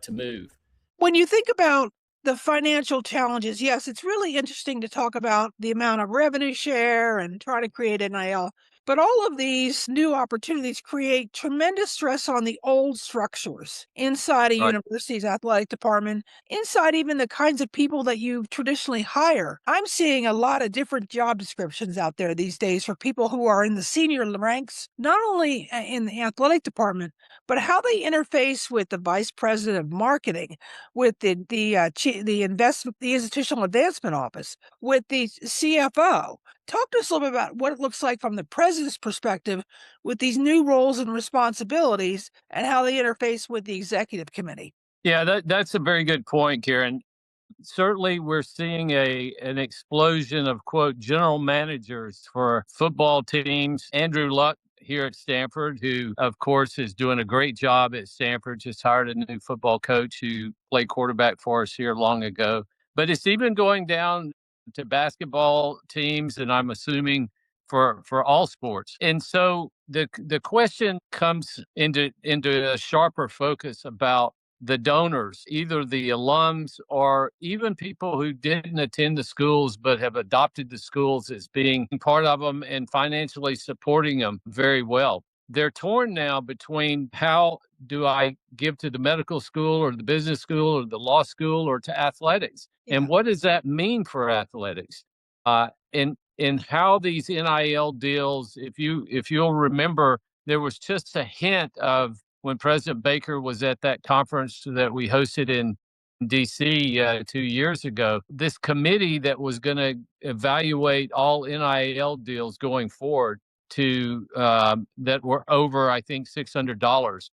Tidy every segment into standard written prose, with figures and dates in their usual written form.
to move. When you think about the financial challenges, yes, it's really interesting to talk about the amount of revenue share and try to create NIL. But all of these new opportunities create tremendous stress on the old structures inside a Right. university's athletic department, inside even the kinds of people that you traditionally hire. I'm seeing a lot of different job descriptions out there these days for people who are in the senior ranks, not only in the athletic department, but how they interface with the vice president of marketing, with the institutional advancement office, with the CFO. Talk to us a little bit about what it looks like from the president's perspective with these new roles and responsibilities and how they interface with the executive committee. Yeah, that's a very good point, Karen. Certainly, we're seeing an explosion of quote general managers for football teams. Andrew Luck here at Stanford, who of course is doing a great job at Stanford, just hired a new football coach who played quarterback for us here long ago. But it's even going down to basketball teams, and I'm assuming for all sports. And so the question comes into a sharper focus about the donors, either the alums or even people who didn't attend the schools but have adopted the schools as being part of them and financially supporting them very well. They're torn now between how do I give to the medical school or the business school or the law school or to athletics? Yeah. And what does that mean for athletics? And how these NIL deals, if you'll remember, there was just a hint of when President Baker was at that conference that we hosted in DC 2 years ago, this committee that was going to evaluate all NIL deals going forward to that were over, I think, $600.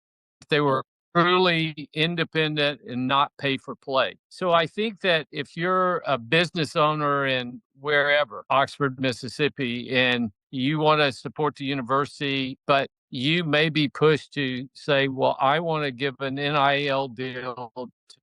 They were truly independent and not pay for play. So I think that if you're a business owner in wherever, Oxford, Mississippi, and you want to support the university, but you may be pushed to say, well, I want to give an NIL deal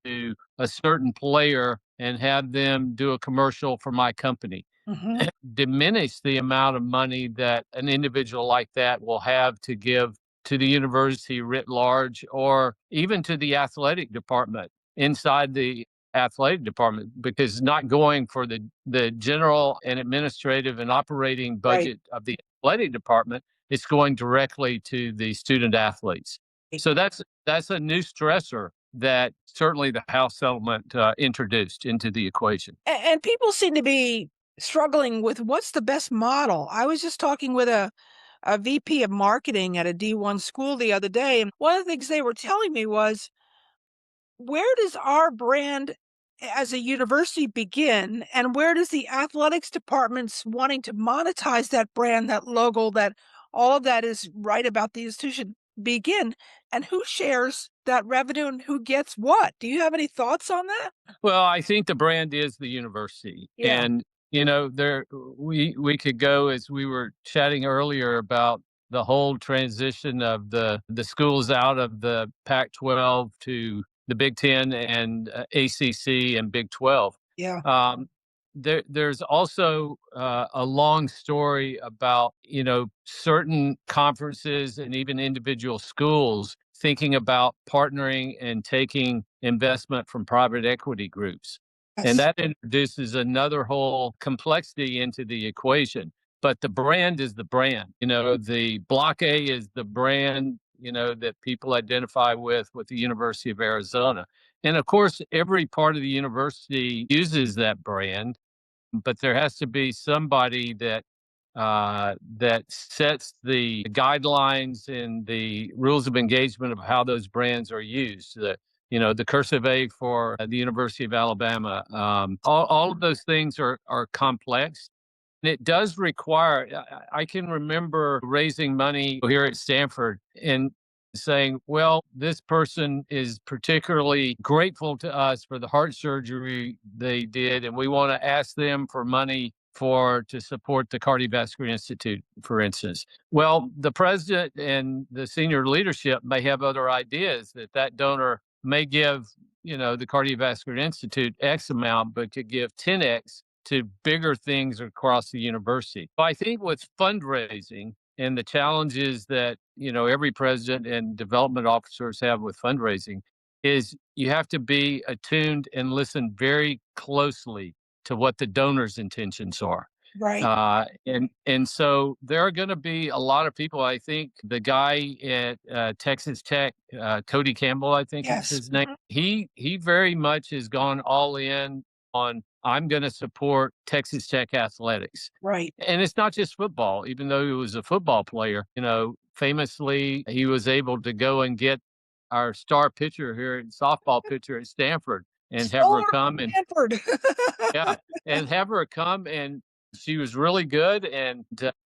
to a certain player and have them do a commercial for my company. Mhm. Diminish the amount of money that an individual like that will have to give to the university writ large or even to the athletic department inside the athletic department, because not going for the general and administrative and operating Right. budget of the athletic department, it's going directly to the student athletes. So that's a new stressor that certainly the House settlement introduced into the equation. And people seem to be struggling with what's the best model. I was just talking with a VP of marketing at a D1 school the other day, and one of the things they were telling me was, where does our brand as a university begin, and where does the athletics department's wanting to monetize that brand, that logo, that all of that is right about the institution begin, and who shares that revenue and who gets what? Do you have any thoughts on that? Well, I think the brand is the university. Yeah. And, there we could go as we were chatting earlier about the whole transition of the schools out of the Pac-12 to the Big Ten and ACC and Big 12. Yeah. Um, there's also a long story about certain conferences and even individual schools thinking about partnering and taking investment from private equity groups. And Yes. that introduces another whole complexity into the equation. But the brand is the brand. The Block A is the brand, that people identify with the University of Arizona. And of course, every part of the university uses that brand, but there has to be somebody that sets the guidelines and the rules of engagement of how those brands are used. The cursive A for the University of Alabama. All of those things are complex. And it does require. I can remember raising money here at Stanford and saying, well, this person is particularly grateful to us for the heart surgery they did, and we want to ask them for money to support the Cardiovascular Institute, for instance. Well, the president and the senior leadership may have other ideas that donor may give, the Cardiovascular Institute X amount, but could give 10X to bigger things across the university. I think with fundraising and the challenges that every president and development officers have with fundraising, is you have to be attuned and listen very closely to what the donor's intentions are. Right. And so there are going to be a lot of people. I think the guy at Texas Tech, Cody Campbell, I think is Yes. his name. He very much has gone all in on I'm going to support Texas Tech athletics. Right. And it's not just football, even though he was a football player, famously, he was able to go and get our star pitcher here, softball pitcher at Stanford, and have her Solar come and Stanford. yeah, and have her come, and she was really good, and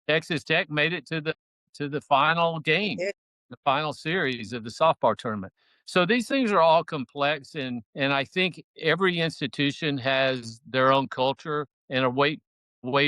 Texas Tech made it to the final game, It- the final series of the softball tournament. So these things are all complex, and I think every institution has their own culture and a way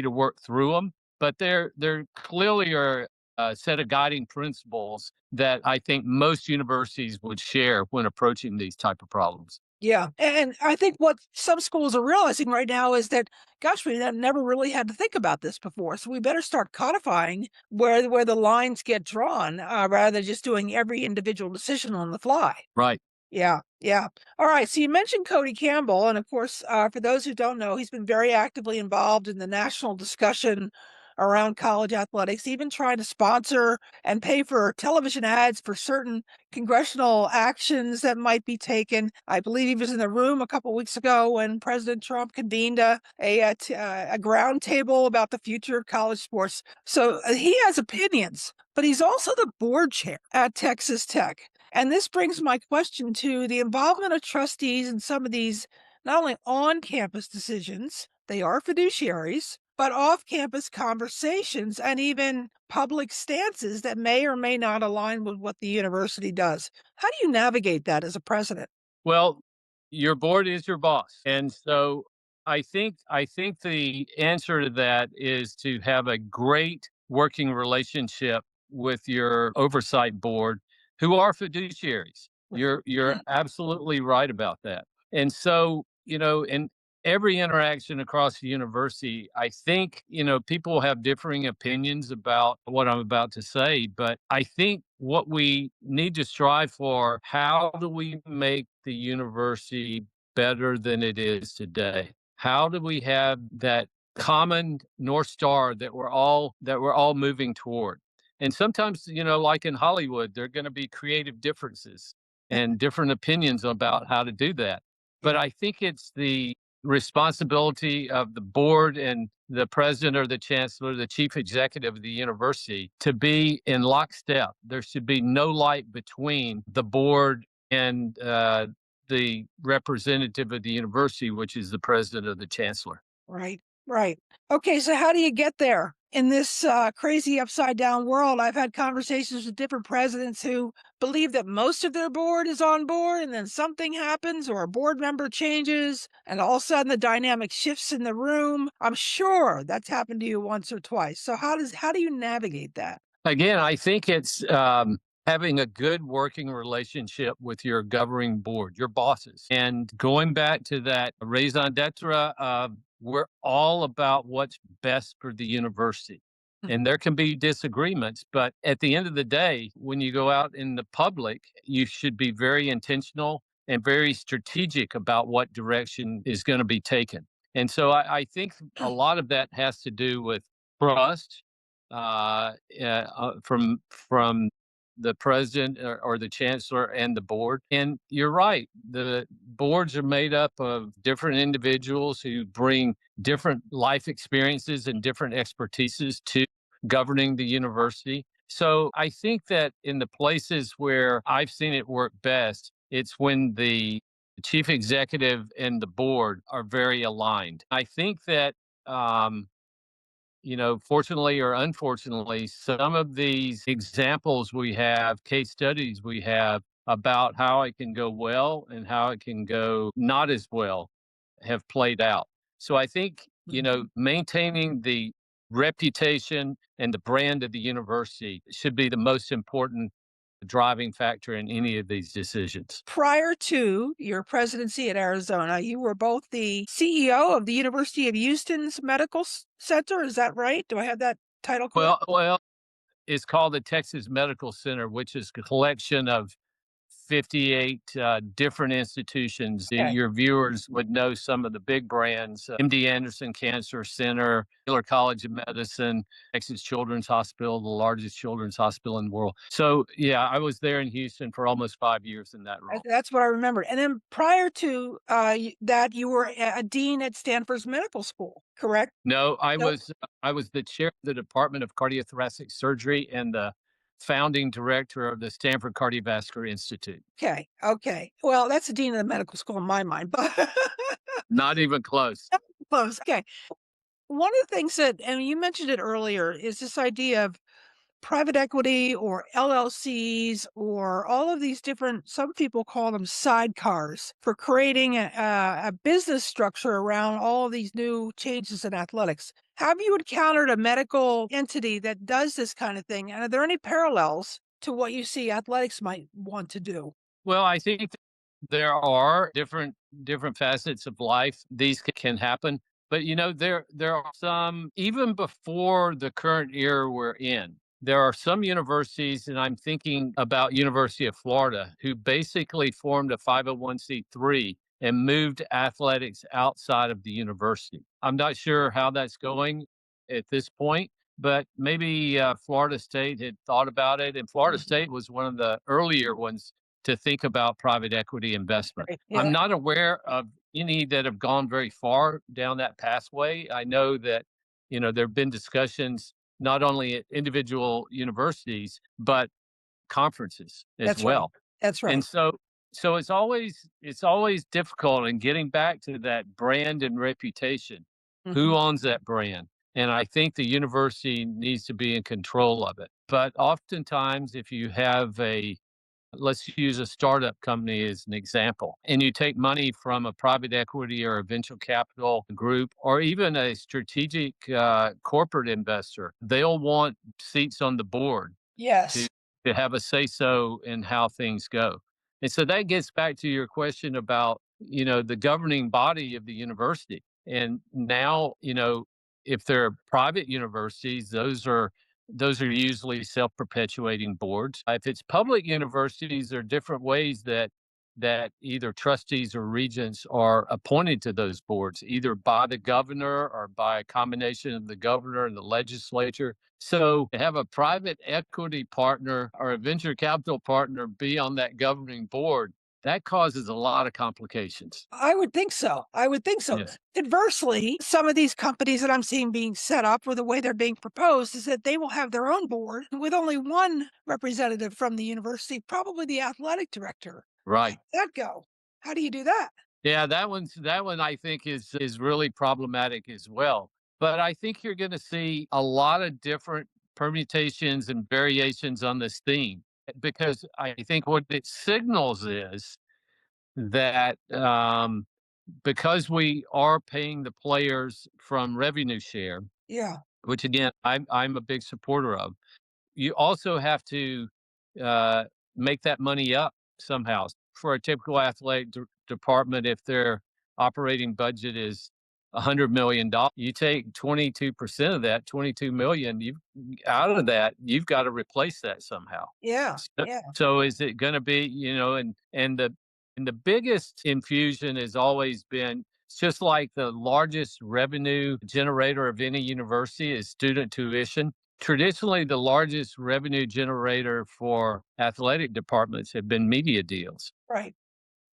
to work through them. But there clearly are a set of guiding principles that I think most universities would share when approaching these type of problems. Yeah, and I think what some schools are realizing right now is that, gosh, we never really had to think about this before, so we better start codifying where the lines get drawn, rather than just doing every individual decision on the fly. Right. Yeah, yeah. All right. So you mentioned Cody Campbell, and of course, for those who don't know, he's been very actively involved in the national discussion around college athletics, even trying to sponsor and pay for television ads for certain congressional actions that might be taken. I believe he was in the room a couple weeks ago when President Trump convened a ground table about the future of college sports. So he has opinions, but he's also the board chair at Texas Tech. And this brings my question to the involvement of trustees in some of these not only on campus decisions, they are fiduciaries, but off campus conversations and even public stances that may or may not align with what the university does. How do you navigate that as a president? Well, your board is your boss. And so I think the answer to that is to have a great working relationship with your oversight board who are fiduciaries. You're absolutely right about that. And so, in every interaction across the university, I think, people have differing opinions about what I'm about to say, but I think what we need to strive for, how do we make the university better than it is today? How do we have that common North Star that we're all moving toward? And sometimes, like in Hollywood, there are going to be creative differences and different opinions about how to do that. But Yeah, I think it's the responsibility of the board and the president or the chancellor, the chief executive of the university, to be in lockstep. There should be no light between the board and the representative of the university, which is the president or the chancellor. right, right. Okay, so how do you get there? In this crazy upside down world, I've had conversations with different presidents who believe that most of their board is on board, and then something happens or a board member changes, and all of a sudden the dynamic shifts in the room. I'm sure that's happened to you once or twice. So how do you navigate that? Again, I think it's having a good working relationship with your governing board, your bosses. And going back to that raison d'etre, we're all about what's best for the university. Hmm. And there can be disagreements, but at the end of the day, when you go out in the public, you should be very intentional and very strategic about what direction is going to be taken. And so I think a lot of that has to do with trust from the president or the chancellor and the board. And you're right, the boards are made up of different individuals who bring different life experiences and different expertises to governing the university. So I think that in the places where I've seen it work best, it's when the chief executive and the board are very aligned. I think that fortunately or unfortunately, some of these examples we have, case studies we have about how it can go well and how it can go not as well have played out. So I think, Mhm. maintaining the reputation and the brand of the university should be the most important driving factor in any of these decisions. Prior to your presidency at Arizona, you were both the CEO of the University of Houston's Medical Center. Is that right? Do I have that title correct? Well, it's called the Texas Medical Center, which is a collection of 58 different institutions. Okay. Your viewers would know some of the big brands: MD Anderson Cancer Center, Baylor College of Medicine, Texas Children's Hospital, the largest children's hospital in the world. So, yeah, I was there in Houston for almost 5 years in that role. That's what I remembered. And then prior to that, you were a dean at Stanford's Medical School, correct? No, Nope. I was the chair of the Department of Cardiothoracic Surgery and the founding director of the Stanford Cardiovascular Institute. Okay. Okay. Well, that's the dean of the medical school in my mind, but Not even close. close. Okay. One of the things that, and you mentioned it earlier, is this idea of private equity or LLCs or all of these different, some people call them sidecars, for creating a business structure around all of these new changes in athletics. Have you encountered a medical entity that does this kind of thing? And are there any parallels to what you see athletics might want to do? Well, I think there are different facets of life. These can happen, but there are some even before the current era we're in. There are some universities, and I'm thinking about University of Florida, who basically formed a 501(c)(3) and moved athletics outside of the university. I'm not sure how that's going at this point, but maybe Florida State had thought about it, and Florida State was one of the earlier ones to think about private equity investment. Right. I'm Yeah. not aware of any that have gone very far down that pathway. I know that, there have been discussions not only at individual universities, but conferences as That's right. well. That's And right. so it's always difficult in getting back to that brand and reputation. Mhm. Who owns that brand? And I think the university needs to be in control of it. But oftentimes, if you have let's use a startup company as an example, and you take money from a private equity or a venture capital group or even a strategic corporate investor, they'll want seats on the board to Yes. have a say so in how things go. And so that gets back to your question about, the governing body of the university. And now, if they're private universities, those are usually self-perpetuating boards. If it's public universities, there are different ways that either trustees or regents are appointed to those boards, either by the governor or by a combination of the governor and the legislature. So to have a private equity partner or a venture capital partner be on that governing board, that causes a lot of complications. I would think so. I would think so. Yes. Conversely, some of these companies that I'm seeing being set up or the way they're being proposed is that they will have their own board with only one representative from the university, probably the athletic director. How'd Right. that go? How do you do that? Yeah, that one I think is really problematic as well. But I think you're going to see a lot of different permutations and variations on this theme because I think what it signals is that because we are paying the players from revenue share, Yeah. which again I'm a big supporter of, you also have to uh, make that money up somehow. For a typical athletic department, if their operating budget is $100 million, you take 22% of that, 22 million. You out of that, you've got to replace that somehow. Yeah. So, Yeah. so is it going to be, and the biggest infusion has always been, it's just like the largest revenue generator of any university is student tuition. Traditionally, the largest revenue generator for athletic departments have been media deals. Right.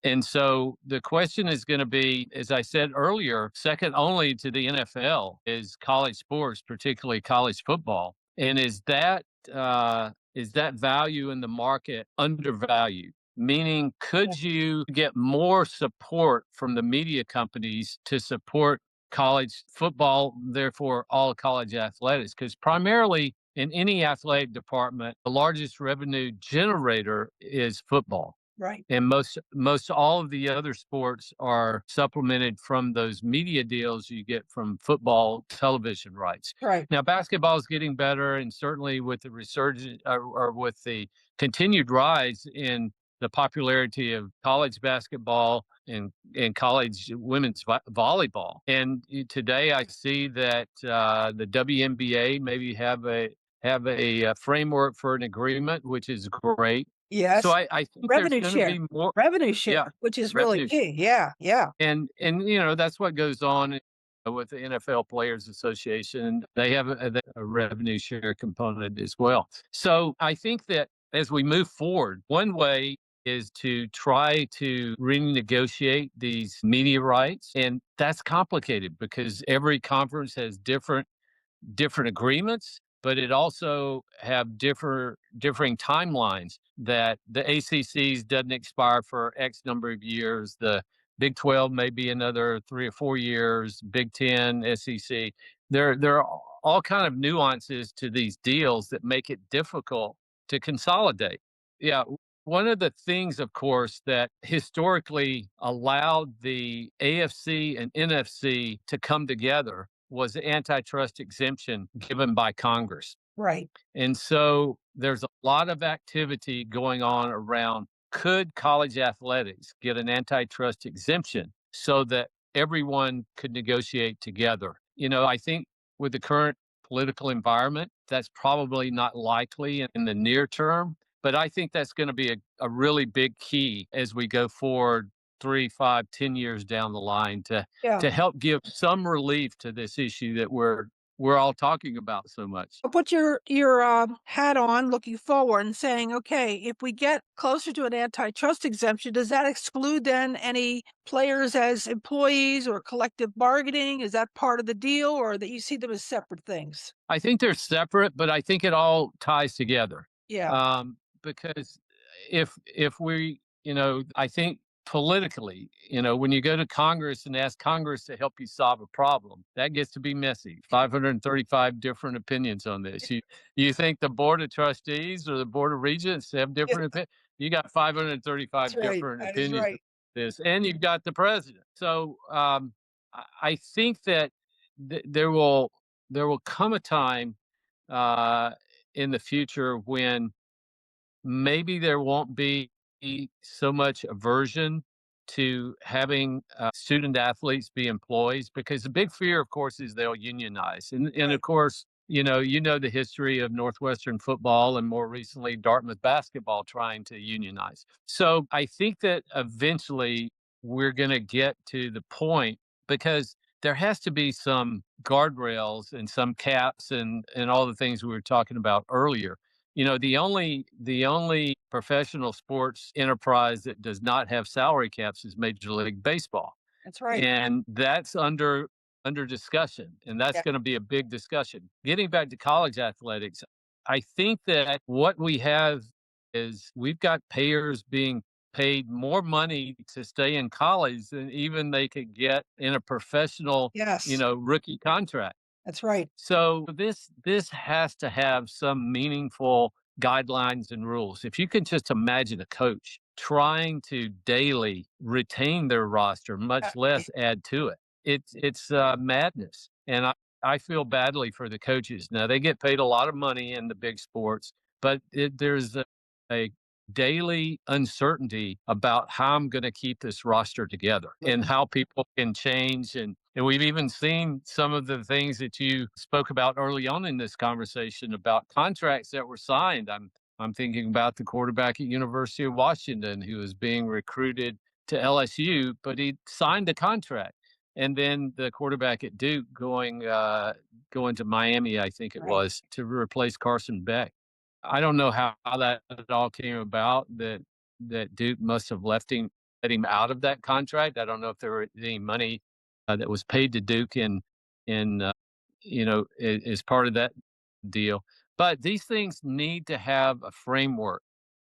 And so the question is going to be, as I said earlier, second only to the NFL is college sports, particularly college football. And is that value in the market undervalued? Meaning, Yeah. could you get more support from the media companies to support college football, therefore all college athletics? Because primarily in any athletic department, the largest revenue generator is football. Right. And most all of the other sports are supplemented from those media deals you get from football television rights. Right. Now, basketball is getting better, and certainly with the resurgence or with the continued rise in the popularity of college basketball and college women's volleyball. And today, I see that the WNBA maybe have a framework for an agreement, which is great. Yes. I think there's Revenue going to share. be more. Revenue Yeah, share, which is really revenue. key. Yeah, yeah. And that's what goes on with the NFL Players Association. They have a revenue share component as well. So I think that as we move forward, one way is to try to renegotiate these media rights, and that's complicated because every conference has different agreements, but it also have differing timelines that the ACC's doesn't expire for X number of years. The Big 12 may be another 3 or 4 years. Big 10, SEC. There are all kind of nuances to these deals that make it difficult to consolidate. Yeah. One of the things, of course, that historically allowed the AFC and NFC to come together was the antitrust exemption given by Congress. Right. And so there's a lot of activity going on around could college athletics get an antitrust exemption so that everyone could negotiate together? I think with the current political environment, that's probably not likely in the near term. But I think that's going to be a really big key as we go forward 3, 5, 10 years down the line Yeah. to help give some relief to this issue that we're all talking about so much. Put your hat on, looking forward, and saying, okay, if we get closer to an antitrust exemption, does that exclude then any players as employees or collective bargaining? Is that part of the deal, or that you see them as separate things? I think they're separate, but I think it all ties together. Yeah. Because if we, I think politically, when you go to Congress and ask Congress to help you solve a problem, that gets to be messy. 535 different opinions on this. You think the board of trustees or the board of regents have Yeah, different opinions? You got that's 535 right. different That is opinions of right. this, and you've got the president. So I think that there will come a time uh, in the future when maybe there won't be so much aversion to having student athletes be employees, because the big fear, of course, is they'll unionize. And of Right. course, you know the history of Northwestern football and more recently Dartmouth basketball trying to unionize. So I think that eventually we're going to get to the point, because there has to be some guardrails and some caps and all the things we were talking about earlier. The only professional sports enterprise that does not have salary caps is Major League Baseball. That's right. And that's under discussion. And that's Yeah. going to be a big discussion. Getting back to college athletics, I think that what we have is we've got payers being paid more money to stay in college than even they could get in a professional, Yes. rookie contract. That's right. So this has to have some meaningful guidelines and rules. If you can just imagine a coach trying to daily retain their roster, Uh, much less add to it, it's madness. And I feel badly for the coaches. Now they get paid a lot of money in the big sports, but there's a daily uncertainty about how I'm going to keep this roster together and how people can change. And we've even seen some of the things that you spoke about early on in this conversation about contracts that were signed. I'm thinking about the quarterback at University of Washington who was being recruited to LSU, but he signed a contract. And then the quarterback at Duke going to Miami, I think it right. was, to replace Carson Beck. I don't know how that all came about, that Duke must have let him out of that contract. I don't know if there were any money that was paid to Duke in as part of that deal. But these things need to have a framework.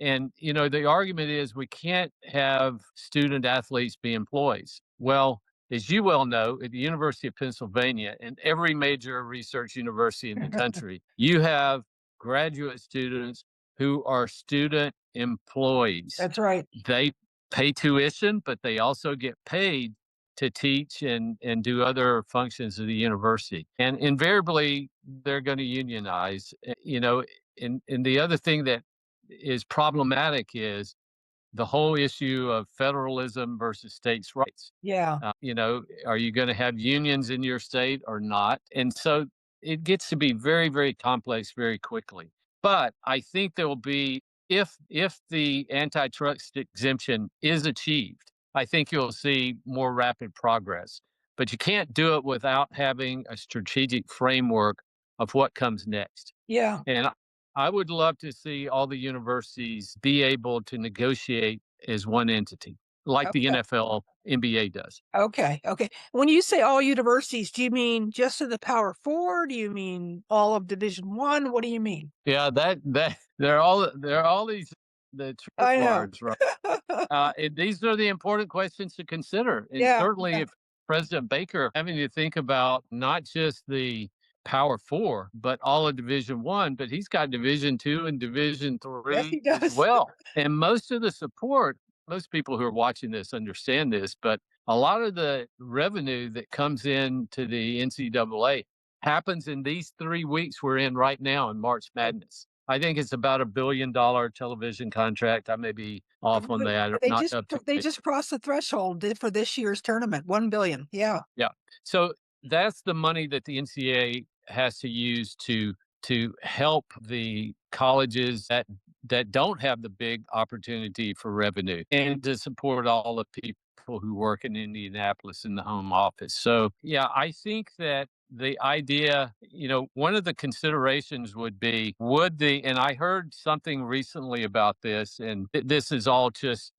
And the argument is we can't have student athletes be employees. Well, as you well know, at the University of Pennsylvania and every major research university in the country, you have graduate students who are student employees. That's right. They pay tuition, but they also get paid to teach and do other functions of the university. And invariably, they're going to unionize. And the other thing that is problematic is the whole issue of federalism versus states' rights. Yeah. Are you going to have unions in your state or not? And so it gets to be very, very complex very quickly. But I think there will be if the antitrust exemption is achieved, I think you'll see more rapid progress. But you can't do it without having a strategic framework of what comes next. Yeah. And I would love to see all the universities be able to negotiate as one entity, like the Okay. NFL, NBA does. Okay. Okay. When you say all universities, do you mean just in the Power Four? Do you mean all of Division One? What do you mean? Yeah, that they're all these the trick I know. words, right? These are the important questions to consider. And Yeah. certainly, Yeah. if President Baker having to think about not just the Power Four, but all of Division One, but he's got Division Two and Division Yes, he Three as does. well. And most of the support, most people who are watching this understand this, but a lot of the revenue that comes in to the NCAA happens in these 3 weeks we're in right now in March Madness. I think it's about $1 billion television contract. I may be off on that, They not just up to they date. just crossed the threshold for this year's tournament, 1,000,000,000. Yeah. Yeah. So that's the money that the NCAA has to use to help the colleges that don't have the big opportunity for revenue and to support all the people who work in Indianapolis in the home office. So yeah, I think that the idea, one of the considerations would be would the and I heard something recently about this, and this is all just,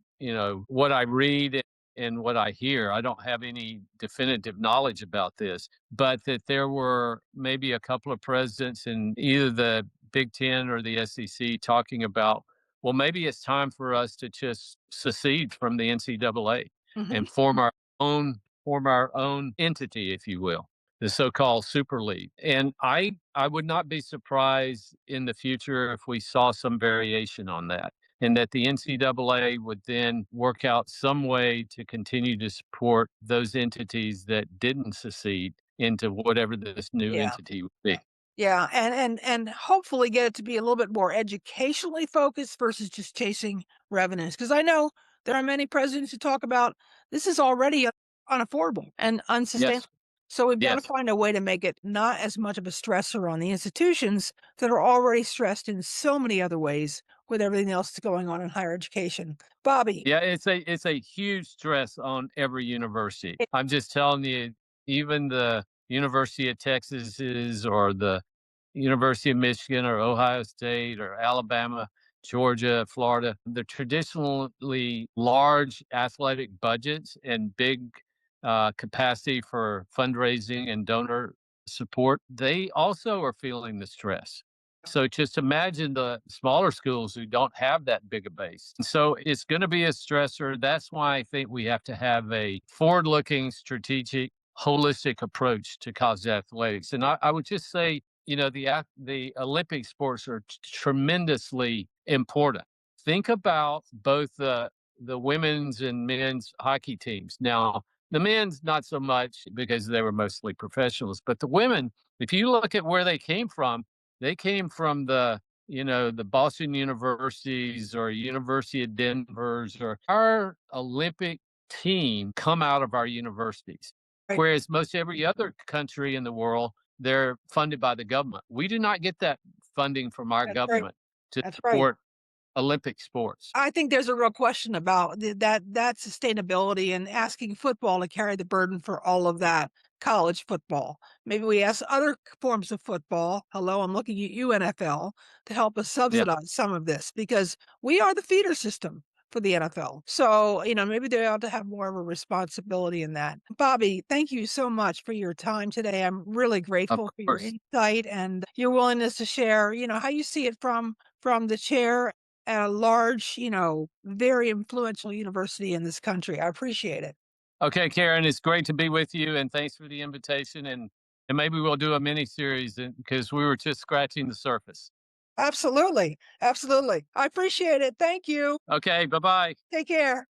what I read and what I hear. I don't have any definitive knowledge about this, but that there were maybe a couple of presidents in either the Big Ten or the SEC talking about, well, maybe it's time for us to just secede from the NCAA Mhm. and form our own entity, if you will, the so-called Super League. And I would not be surprised in the future if we saw some variation on that, and that the NCAA would then work out some way to continue to support those entities that didn't secede into whatever this new Yeah. entity would be. Yeah, and hopefully get it to be a little bit more educationally focused versus just chasing revenues. Because I know there are many presidents who talk about this is already unaffordable and unsustainable. Yes, So we've got to yes. find a way to make it not as much of a stressor on the institutions that are already stressed in so many other ways with everything else that's going on in higher education. Bobby, Yeah, it's a huge stress on every university. it- I'm just telling you, even the University of Texas's or the University of Michigan or Ohio State or Alabama, Georgia, Florida, the traditionally large athletic budgets and big capacity for fundraising and donor support, they also are feeling the stress. So just imagine the smaller schools who don't have that big a base. So it's going to be a stressor. That's why I think we have to have a forward looking, strategic, holistic approach to college athletics. And I would just say, the Olympic sports are tremendously important. Think about both the women's and men's hockey teams. Now, the men's not so much because they were mostly professionals, but the women, if you look at where they came from the Boston universities or University of Denver's, or our Olympic team come out of our universities. right, Whereas most every other country in the world, they're funded by the government. We do not get that funding from our that's right. government to That's right. support Olympic sports. I think there's a real question about that sustainability and asking football to carry the burden for all of that, college football. Maybe we ask other forms of football, hello, I'm looking at you, NFL, to help us Yeah. subsidize some of this because we are the feeder system for the NFL. So, maybe they ought to have more of a responsibility in that. Bobby, thank you so much for your time today. I'm really Of grateful for your course. insight and your willingness to share, how you see it from the chair at a large, very influential university in this country. I appreciate it. Okay, Karen, it's great to be with you, and thanks for the invitation. And maybe we'll do a mini series because we were just scratching the surface. Absolutely. Absolutely. I appreciate it. Thank you. Okay, bye bye. Take care.